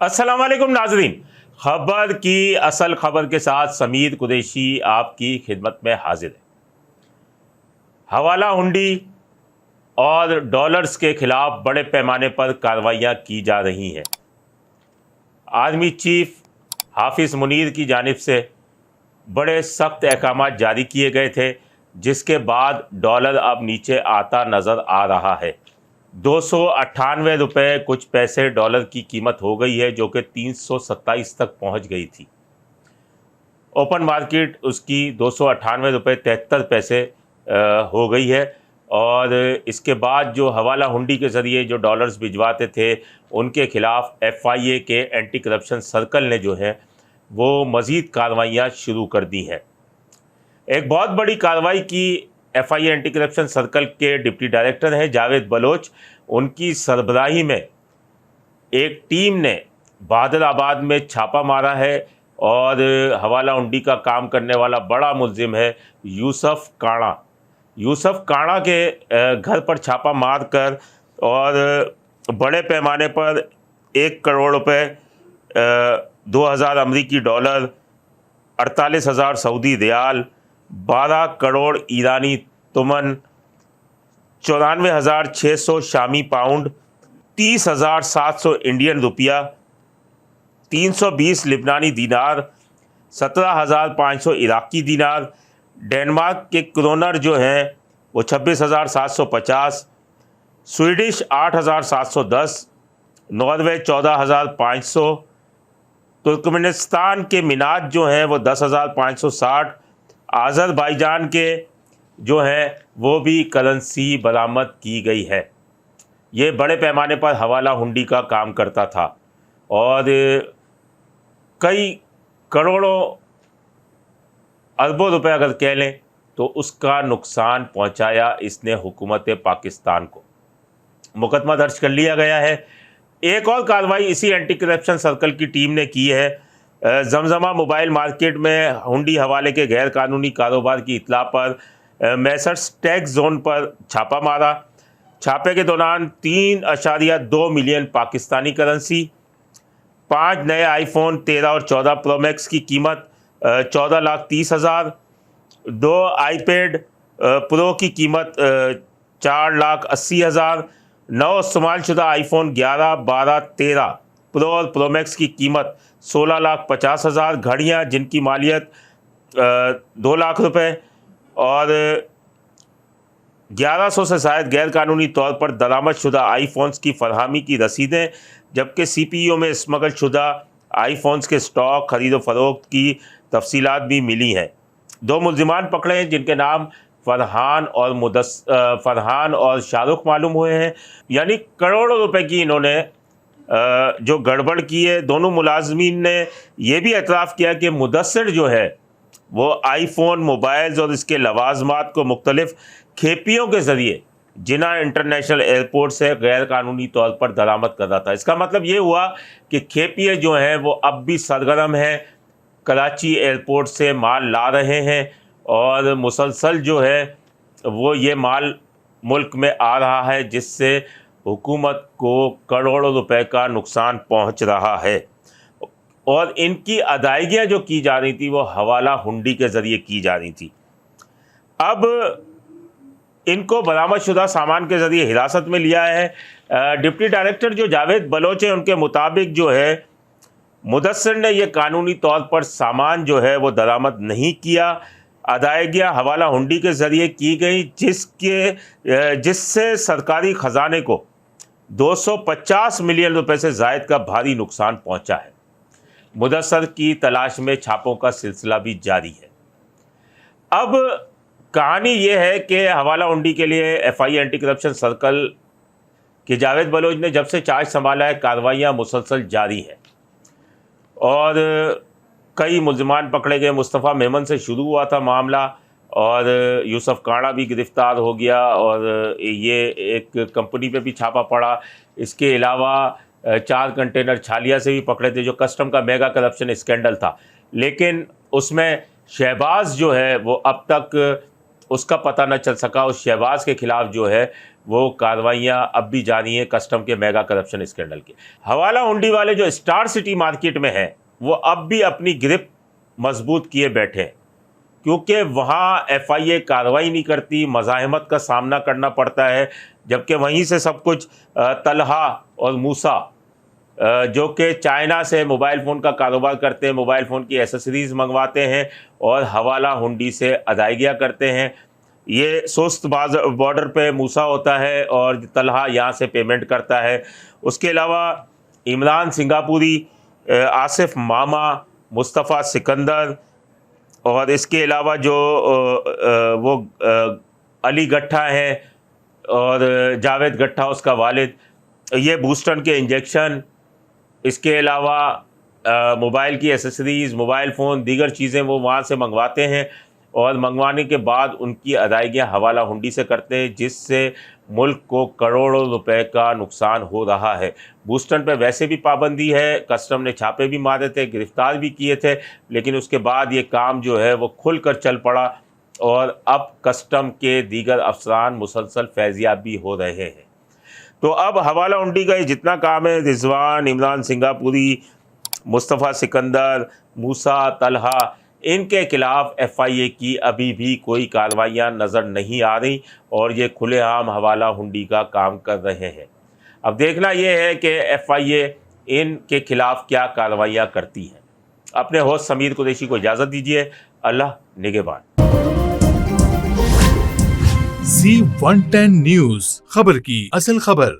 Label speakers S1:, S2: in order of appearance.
S1: अस्सलाम वालेकुम नाजरीन। खबर की असल खबर के साथ समीर कुरैशी आपकी खिदमत में हाजिर है। हवाला हुंडी और डॉलर्स के खिलाफ बड़े पैमाने पर कार्रवाइयाँ की जा रही हैं। आर्मी चीफ हाफिज़ मुनीर की जानिब से बड़े सख्त अहकाम जारी किए गए थे, जिसके बाद डॉलर अब नीचे आता नज़र आ रहा है। 298 रुपये कुछ पैसे डॉलर की कीमत हो गई है, जो कि 327 तक पहुंच गई थी। ओपन मार्केट उसकी 298 रुपये 73 पैसे हो गई है। और इसके बाद जो हवाला हुंडी के ज़रिए जो डॉलर्स भिजवाते थे, उनके खिलाफ FIA के एंटी करप्शन सर्कल ने जो है वो मज़ीद कार्रवाइयाँ शुरू कर दी हैं। एक बहुत बड़ी कार्रवाई की FIA एंटी करप्शन सर्कल के डिप्टी डायरेक्टर हैं जावेद बलोच, उनकी सरबराही में एक टीम ने बहादुराबाद में छापा मारा है और हवाला हुंडी का काम करने वाला बड़ा मुलजिम है यूसुफ काणा। यूसुफ काणा के घर पर छापा मार कर और बड़े पैमाने पर 1 करोड़ रुपए, 2000 अमरीकी डॉलर, 48,000 सऊदी रियाल, 12 करोड़ ईरानी तुमन, 94,600 शामी पाउंड, 30,700 इंडियन रुपया, 320 लिबनानी दीनार, 17,500 इराकी दीनार, डेनमार्क के क्रोनर जो हैं वो 26,750, स्वीडिश 8,710, नॉर्वे 14,500, तुर्कमेनिस्तान के मिनाज जो हैं वो 10,560, आज़रबाईजान के जो हैं वो भी करेंसी बरामद की गई है। ये बड़े पैमाने पर हवाला हुंडी का काम करता था और कई करोड़ों अरबों रुपए अगर कह लें तो उसका नुकसान पहुंचाया इसने हुकूमत पाकिस्तान को। मुकदमा दर्ज कर लिया गया है। एक और कार्रवाई इसी एंटी करप्शन सर्कल की टीम ने की है। जमजमा मोबाइल मार्केट में हुंडी हवाले के गैर कानूनी कारोबार की इत्तला पर मैसर्स टैक्स जोन पर छापा मारा। छापे के दौरान 3.2 मिलियन पाकिस्तानी करेंसी, 5 नए आईफोन 13 और 14 प्रो मैक्स की कीमत 14,30,000, 2 आईपैड प्रो की कीमत 4,80,000, 9 इस्तेमालशुदा आईफोन 11, 12, 13 प्रो और प्रो मैक्स की कीमत 16,50,000, घड़ियाँ जिनकी मालियत 2 लाख रुपए और 1100 से शायद गैर कानूनी तौर पर दरामद शुदा आईफोन्स की फरहमी की रसीदें, जबकि CPO में स्मगल शुदा आईफोन्स के स्टॉक खरीद व फरोख्त की तफसीलात भी मिली हैं। 2 मुल्जिमान पकड़े हैं जिनके नाम फरहान और शाहरुख मालूम हुए हैं। यानी करोड़ों रुपए की इन्होंने जो गड़बड़ की है। दोनों मुलाजमीन ने यह भी एतराफ़ किया कि मुदस्सिर जो है वो आईफोन, मोबाइल्स और इसके लवाजमात को मुख्तलिफ खेपियों के ज़रिए जिना इंटरनेशनल एयरपोर्ट से गैर कानूनी तौर पर दरामद कर रहा था। इसका मतलब ये हुआ कि खेपिए जो हैं वो अब भी सरगर्म हैं, कराची एयरपोर्ट से माल ला रहे हैं और मुसलसल जो है वो ये माल मुल्क में आ रहा है, जिससे हुकूमत को करोड़ों रुपए का नुकसान पहुंच रहा है। और इनकी अदायगियाँ जो की जा रही थी वो हवाला हुंडी के ज़रिए की जा रही थी। अब इनको बरामद शुदा सामान के ज़रिए हिरासत में लिया है। डिप्टी डायरेक्टर जो जावेद बलोच हैं, उनके मुताबिक जो है मुदस्सिर ने यह कानूनी तौर पर सामान जो है वो दरामद नहीं किया। अदायगियाँ हवाला हुंडी के ज़रिए की गई, जिससे सरकारी ख़जाने को 250 मिलियन रुपए से ज़ायद का भारी नुकसान पहुंचा है। मुदस्सिर की तलाश में छापों का सिलसिला भी जारी है। अब कहानी ये है कि हवाला हुंडी के लिए FIA एंटी करप्शन सर्कल के जावेद बलोच ने जब से चार्ज संभाला है, कार्रवाइयाँ मुसलसल जारी हैं और कई मुल्जिमान पकड़े गए। मुस्तफ़ा मेमन से शुरू हुआ था मामला और यूसुफ काणा भी गिरफ़्तार हो गया और ये एक कंपनी पे भी छापा पड़ा। इसके अलावा 4 कंटेनर छालिया से भी पकड़े थे, जो कस्टम का मेगा करप्शन स्कैंडल था। लेकिन उसमें शहबाज जो है वो अब तक اس کا پتہ نہ چل سکا. اس شہباز کے خلاف جو ہے وہ کارروائیاں اب بھی جاری ہیں کسٹم کے میگا کرپشن اسکینڈل کی. حوالہ ہنڈی والے جو اسٹار سٹی مارکیٹ میں ہیں وہ اب بھی اپنی گرپ مضبوط کیے بیٹھے ہیں، کیونکہ وہاں ایف آئی اے کارروائی نہیں کرتی، مزاحمت کا سامنا کرنا پڑتا ہے، جبکہ وہیں سے سب کچھ طلحہ اور موسیٰ جو کہ چائنا سے موبائل فون کا کاروبار کرتے ہیں، موبائل فون کی ایسیسریز منگواتے ہیں اور حوالہ ہنڈی سے ادائیگیاں کرتے ہیں. یہ سست بارڈر پہ موسیٰ ہوتا ہے اور طلحہ یہاں سے پیمنٹ کرتا ہے. اس کے علاوہ عمران سنگاپوری، آصف ماما، مصطفیٰ سکندر، اور اس کے علاوہ جو وہ علی گٹھا ہیں اور جاوید گٹھا اس کا والد، یہ بوسٹن کے انجیکشن، اس کے علاوہ موبائل کی ایسیسریز، موبائل فون، دیگر چیزیں وہ وہاں سے منگواتے ہیں اور منگوانے کے بعد ان کی ادائیگیاں حوالہ ہنڈی سے کرتے ہیں، جس سے ملک کو کروڑوں روپے کا نقصان ہو رہا ہے. بوسٹن پہ ویسے بھی پابندی ہے، کسٹم نے چھاپے بھی مارے تھے، گرفتار بھی کیے تھے، لیکن اس کے بعد یہ کام جو ہے وہ کھل کر چل پڑا اور اب کسٹم کے دیگر افسران مسلسل فیضیاب بھی ہو رہے ہیں. تو اب حوالہ ہنڈی کا یہ جتنا کام ہے، رضوان، عمران سنگاپوری، مصطفیٰ سکندر، موسیٰ، طلحہ، ان کے خلاف ایف آئی اے کی ابھی بھی کوئی کارروائیاں نظر نہیں آ رہی اور یہ کھلے عام حوالہ ہنڈی کا کام کر رہے ہیں. اب دیکھنا یہ ہے کہ ایف آئی اے ان کے خلاف کیا کارروائیاں کرتی ہے. اپنے ہوسٹ سمیر قریشی کو اجازت دیجیے. اللہ نگہبان.
S2: Z110 نیوز، خبر کی اصل خبر.